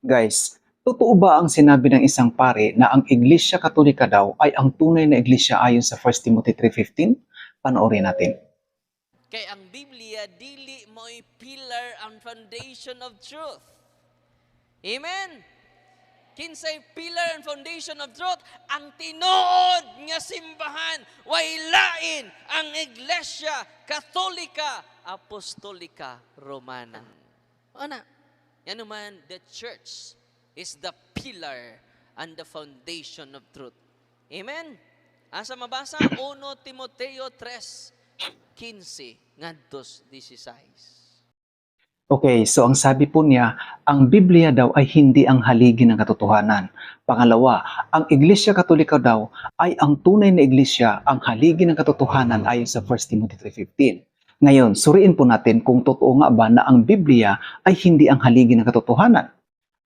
Guys, totoo ba ang sinabi ng isang pare na ang Iglesia Katolika daw ay ang tunay na iglesia ayon sa 1 Timothy 3:15? Panoorin natin. Kay ang Biblia dili mo'y pillar and foundation of truth. Amen. Kinsay pillar and foundation of truth, ang tinuod nga simbahan, way lain ang Iglesia Katolika Apostolika Romana. Ana, yan naman, the church is the pillar and the foundation of truth. Amen. Asa mabasa 1 Timoteo 3:15 ngadtos 16. Okay, so ang sabi po niya, ang Biblia daw ay hindi ang haligi ng katotohanan. Pangalawa, ang Iglesia Katolika daw ay ang tunay na iglesia, ang haligi ng katotohanan ayon sa 1 Timothy 3:15. Ngayon, suriin po natin kung totoo nga ba na ang Biblia ay hindi ang haligi ng katotohanan.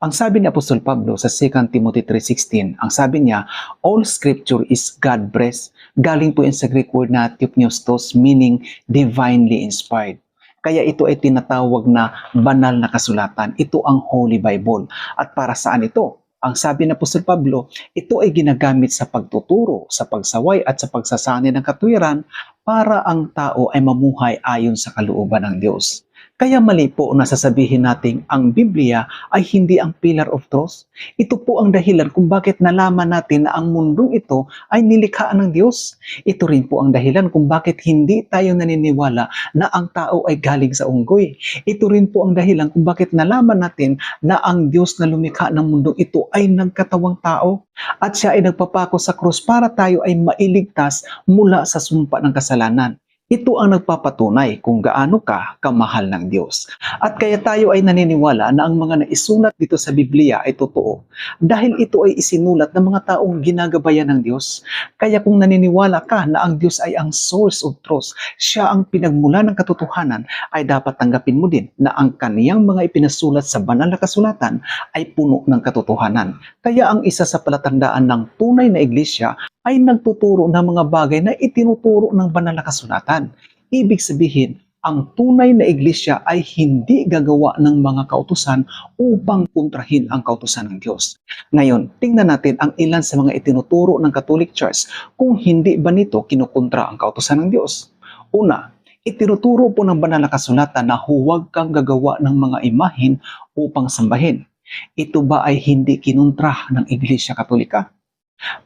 Ang sabi ni Apostol Pablo sa 2 Timothy 3:16, ang sabi niya, all scripture is God-breathed. Galing po yan sa Greek word na theopneustos, meaning divinely inspired. Kaya ito ay tinatawag na banal na kasulatan. Ito ang Holy Bible. At para saan ito? Ang sabi ng Apostol Pablo, ito ay ginagamit sa pagtuturo, sa pagsaway at sa pagsasanay ng katwiran para ang tao ay mamuhay ayon sa kalooban ng Diyos. Kaya mali po na sasabihin natin ang Biblia ay hindi ang pillar of truth. Ito po ang dahilan kung bakit nalaman natin na ang mundong ito ay nilikhaan ng Diyos. Ito rin po ang dahilan kung bakit hindi tayo naniniwala na ang tao ay galing sa unggoy. Ito rin po ang dahilan kung bakit nalaman natin na ang Diyos na lumikha ng mundong ito ay nagkatawang tao at siya ay nagpapako sa krus para tayo ay mailigtas mula sa sumpa ng kasalanan. Ito ang nagpapatunay kung gaano ka kamahal ng Diyos. At kaya tayo ay naniniwala na ang mga naisulat dito sa Biblia ay totoo dahil ito ay isinulat ng mga taong ginagabayan ng Diyos. Kaya kung naniniwala ka na ang Diyos ay ang source of truth, siya ang pinagmula ng katotohanan, ay dapat tanggapin mo din na ang kaniyang mga ipinasulat sa banal na kasulatan ay puno ng katotohanan. Kaya ang isa sa palatandaan ng tunay na iglesia ay nagtuturo ng mga bagay na itinuturo ng banal na kasulatan. Ibig sabihin, ang tunay na iglesia ay hindi gagawa ng mga kautusan upang kontrahin ang kautusan ng Diyos. Ngayon, tingnan natin ang ilan sa mga itinuturo ng Catholic Church kung hindi ba nito kinukontra ang kautusan ng Diyos. Una, itinuturo po ng banal na kasulatan na huwag kang gagawa ng mga imahin upang sambahin. Ito ba ay hindi kinontra ng Iglesia Katolika?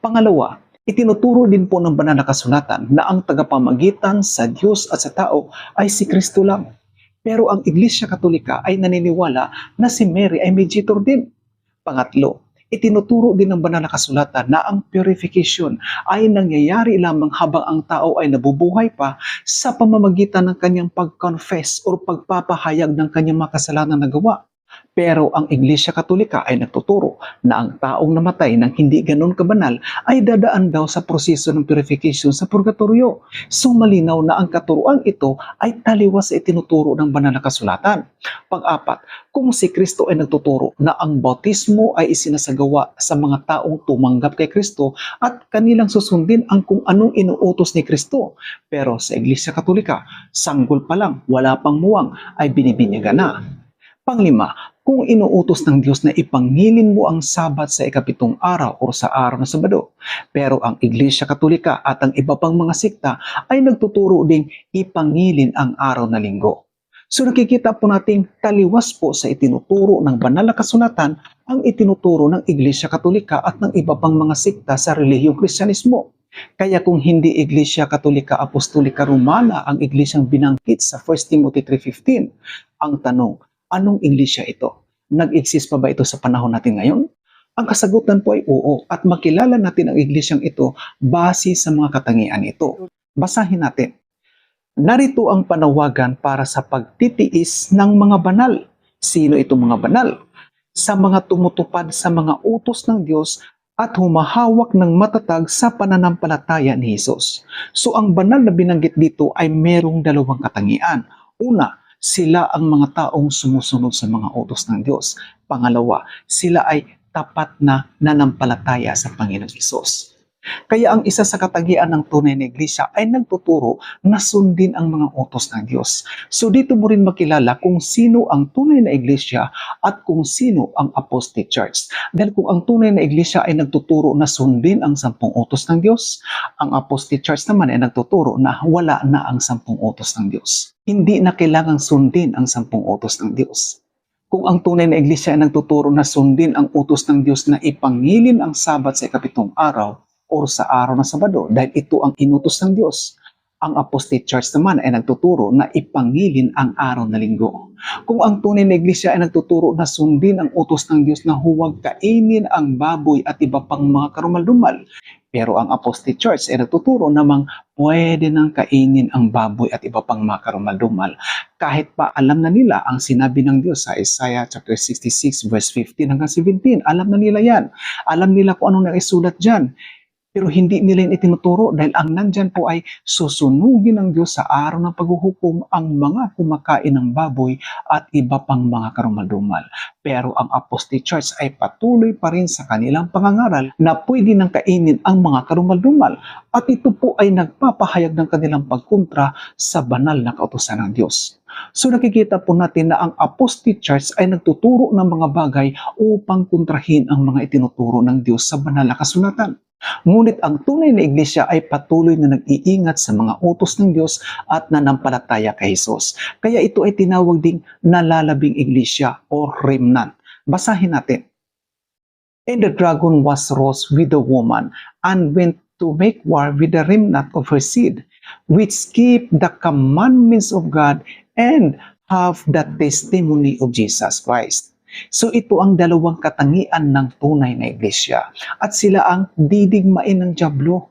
Pangalawa, itinuturo din po ng banal na kasulatan na ang tagapamagitan sa Diyos at sa tao ay si Kristo lang. Pero ang Iglesia Katolika ay naniniwala na si Mary ay mediator din. Pangatlo, itinuturo din ng banal na kasulatan na ang purification ay nangyayari lamang habang ang tao ay nabubuhay pa sa pamamagitan ng kanyang pag-confess o pagpapahayag ng kanyang makasalanan na gawa. Pero ang Iglesia Katolika ay nagtuturo na ang taong namatay ng hindi ganun kabanal ay dadaan daw sa proseso ng purification sa purgatorio. So malinaw na ang katuruan ito ay taliwas sa itinuturo ng banal na kasulatan. Pang-apat, kung si Kristo ay nagtuturo na ang bautismo ay isinasagawa sa mga taong tumanggap kay Kristo at kanilang susundin ang kung anong inuutos ni Kristo. Pero sa Iglesia Katolika, sanggol pa lang, wala pang muwang, ay binibinyagan na. Panglima, kung inuutos ng Diyos na ipangilin mo ang Sabat sa ikapitong araw o sa araw ng Sabado. Pero ang Iglesia Katolika at ang iba pang mga sikta ay nagtuturo ding ipangilin ang araw na Linggo. So nakikita po natin taliwas po sa itinuturo ng banal na kasulatan ang itinuturo ng Iglesia Katolika at ng iba pang mga sikta sa relihiyong Kristyanismo. Kaya kung hindi Iglesia Katolika Apostolika Romana ang iglesyang binanggit sa 1 Timothy 3:15, ang tanong, anong iglesia ito? Nag-exist pa ba ito sa panahon natin ngayon? Ang kasagutan po ay oo at makilala natin ang iglesyang ito base sa mga katangian ito. Basahin natin. Narito ang panawagan para sa pagtitiis ng mga banal. Sino itong mga banal? Sa mga tumutupad sa mga utos ng Diyos at humahawak ng matatag sa pananampalataya ni Jesus. So ang banal na binanggit dito ay merong dalawang katangian. Una, sila ang mga taong sumusunod sa mga utos ng Diyos. Pangalawa, sila ay tapat na nanampalataya sa Panginoon Hesus. Kaya ang isa sa katangian ng tunay na iglesia ay nagtuturo na sundin ang mga utos ng Diyos. So dito mo rin makilala kung sino ang tunay na iglesia at kung sino ang apostate church. Dahil kung ang tunay na iglesia ay nagtuturo na sundin ang 10 utos ng Diyos, ang apostate church naman ay nagtuturo na wala na ang 10 utos ng Diyos. Hindi na kailangang sundin ang 10 utos ng Diyos. Kung ang tunay na iglesia ay nagtuturo na sundin ang utos ng Diyos na ipangilin ang Sabat sa ikapitong araw, o sa araw ng Sabado dahil ito ang inutos ng Diyos. Ang apostate church naman ay nagtuturo na ipangilin ang araw na linggo. Kung ang tunay na iglesia ay nagtuturo na sundin ang utos ng Diyos na huwag kainin ang baboy at iba pang mga karumal-dumal, pero ang apostate church ay nagtuturo namang pwede nang kainin ang baboy at iba pang mga karumal-dumal. Kahit pa alam na nila ang sinabi ng Diyos sa Isaiah chapter 66 verse 15 hanggang 17. Alam na nila yan. Alam nila kung anong naisulat dyan. Pero hindi nila yung itinuturo dahil ang nandyan po ay susunugin ng Diyos sa araw ng paghuhukom ang mga kumakain ng baboy at iba pang mga karumal-dumal. Pero ang apostate church ay patuloy pa rin sa kanilang pangangaral na pwede nang kainin ang mga karumal-dumal at ito po ay nagpapahayag ng kanilang pagkontra sa banal na kautusan ng Diyos. So nakikita po natin na ang apostate church ay nagtuturo ng mga bagay upang kontrahin ang mga itinuturo ng Diyos sa banal na kasulatan. Ngunit ang tunay na iglesia ay patuloy na nag-iingat sa mga utos ng Diyos at nanampalataya kay Jesus. Kaya ito ay tinawag ding nalalabing iglesia o remnant. Basahin natin. And the dragon was wroth with the woman and went to make war with the remnant of her seed, which keep the commandments of God and have the testimony of Jesus Christ. So ito ang dalawang katangian ng tunay na iglesia at sila ang didigmain ng dyablo.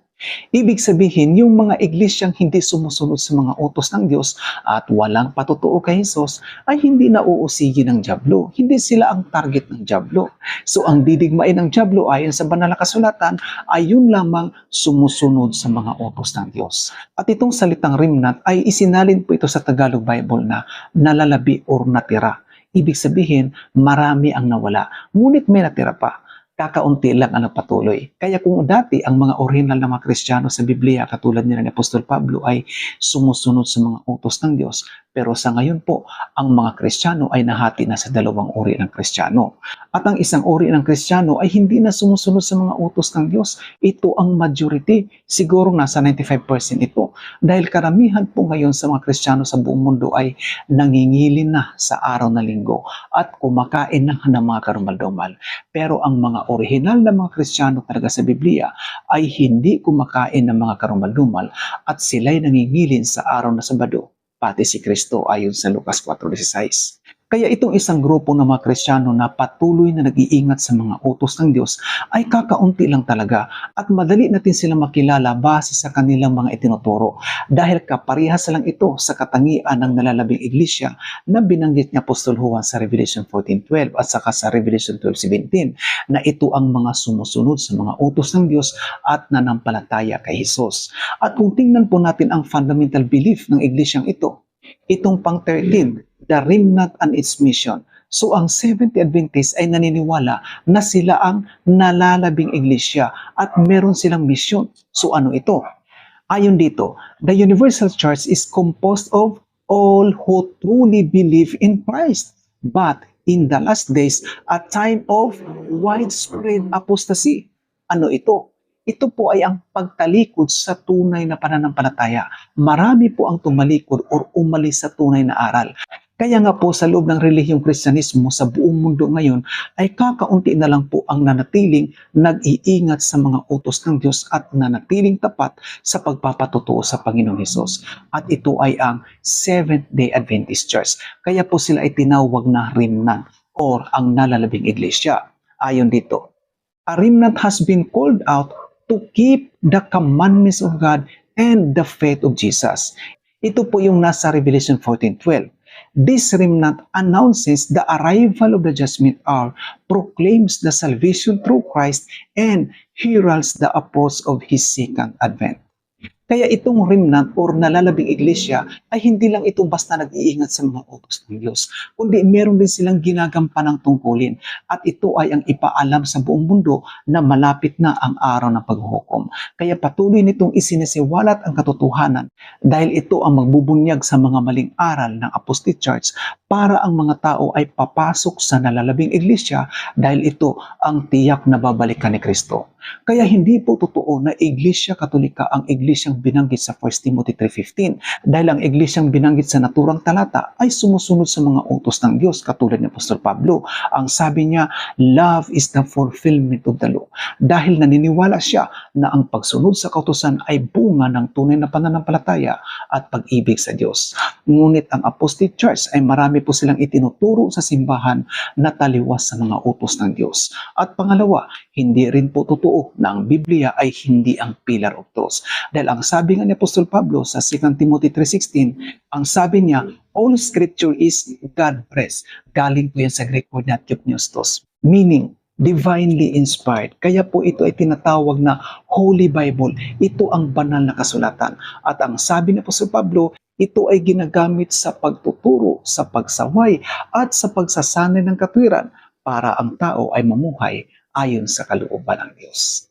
Ibig sabihin, yung mga iglesyang hindi sumusunod sa mga utos ng Diyos at walang patutuo kay Jesus ay hindi nauusigi ng dyablo. Hindi sila ang target ng dyablo. So ang didigmain ng dyablo ayon sa banal na kasulatan ay yun lamang sumusunod sa mga utos ng Diyos. At itong salitang remnant ay isinalin po ito sa Tagalog Bible na nalalabi or natira. Ibig sabihin, marami ang nawala, ngunit may natira pa. Kakaunti lang ang nagpatuloy. Kaya kung dati ang mga original na mga Kristiyano sa Biblia, katulad nila ni Apostol Pablo, ay sumusunod sa mga utos ng Diyos, pero sa ngayon po, ang mga Kristiyano ay nahati na sa dalawang uri ng Kristiyano. At ang isang uri ng Kristiyano ay hindi na sumusunod sa mga utos ng Diyos. Ito ang majority. Siguro nasa 95% ito. Dahil karamihan po ngayon sa mga Kristiyano sa buong mundo ay nangingilin na sa araw na linggo at kumakain na ng mga karumal-dumal. Pero ang mga orihinal na mga Kristiyano talaga sa Biblia ay hindi kumakain ng mga karumal-dumal at sila'y nangingilin sa araw na Sabado, pati si Kristo ayon sa Lucas 4:16. Kaya itong isang grupo ng mga Kristiyano na patuloy na nag-iingat sa mga utos ng Diyos ay kakaunti lang talaga at madali natin silang makilala base sa kanilang mga itinuturo dahil kaparehas lang ito sa katangian ng nalalabing iglesia na binanggit ni Apostol Juan sa Revelation 14:12 at saka sa Revelation 12:17 na ito ang mga sumusunod sa mga utos ng Diyos at nanampalataya kay Jesus. At kung tingnan po natin ang fundamental belief ng iglesyang ito, itong pang 13, the remnant and its mission. So ang Seventh-day Adventist ay naniniwala na sila ang nalalabing iglesia at meron silang mission. So ano ito? Ayon dito, the universal church is composed of all who truly believe in Christ. But in the last days, a time of widespread apostasy. Ano ito? Ito po ay ang pagtalikod sa tunay na pananampalataya. Marami po ang tumalikod or umalis sa tunay na aral. Kaya nga po sa loob ng relihiyong Kristyanismo sa buong mundo ngayon ay kakaunti na lang po ang nanatiling nag-iingat sa mga utos ng Diyos at nanatiling tapat sa pagpapatutuo sa Panginoong Hesus. At ito ay ang Seventh-day Adventist Church. Kaya po sila ay tinawag na remnant or ang nalalabing iglesia. Ayon dito, a remnant has been called out to keep the commandments of God and the faith of Jesus. Ito po yung nasa Revelation 14:12. This remnant announces the arrival of the judgment hour, proclaims the salvation through Christ, and heralds the approach of His second advent. Kaya itong remnant or nalalabing iglesia ay hindi lang ito basta nag-iingat sa mga utos ng Diyos, kundi meron din silang ginagampanan tungkulin at ito ay ang ipaalam sa buong mundo na malapit na ang araw ng paghuhukom. Kaya patuloy nitong isinisiwalat ang katotohanan dahil ito ang magbubunyag sa mga maling aral ng Apostate Church para ang mga tao ay papasok sa nalalabing iglesia dahil ito ang tiyak na babalikan ni Kristo. Kaya hindi po totoo na Iglesia Katolika ang iglesyang binanggit sa 1 Timothy 3:15 dahil ang iglesyang binanggit sa naturang talata ay sumusunod sa mga utos ng Diyos katulad ni Apostol Pablo. Ang sabi niya, love is the fulfillment of the law. Dahil naniniwala siya na ang pagsunod sa kautusan ay bunga ng tunay na pananampalataya at pag-ibig sa Diyos. Ngunit ang Apostate Church ay marami po silang itinuturo sa simbahan na taliwas sa mga utos ng Diyos. At pangalawa, hindi rin po totoo na ang Biblia ay hindi ang pillar of truth. Dahil ang sabi nga ni Apostol Pablo sa 2 Timothy 3:16, ang sabi niya, all scripture is God-breathed. Galing po yan sa Greek word na theopneustos, meaning divinely inspired. Kaya po ito ay tinatawag na Holy Bible. Ito ang banal na kasulatan. At ang sabi ni Apostol Pablo, ito ay ginagamit sa pagtuturo, sa pagsaway, at sa pagsasanay ng katwiran para ang tao ay mamuhay ayon sa kalooban ng Diyos.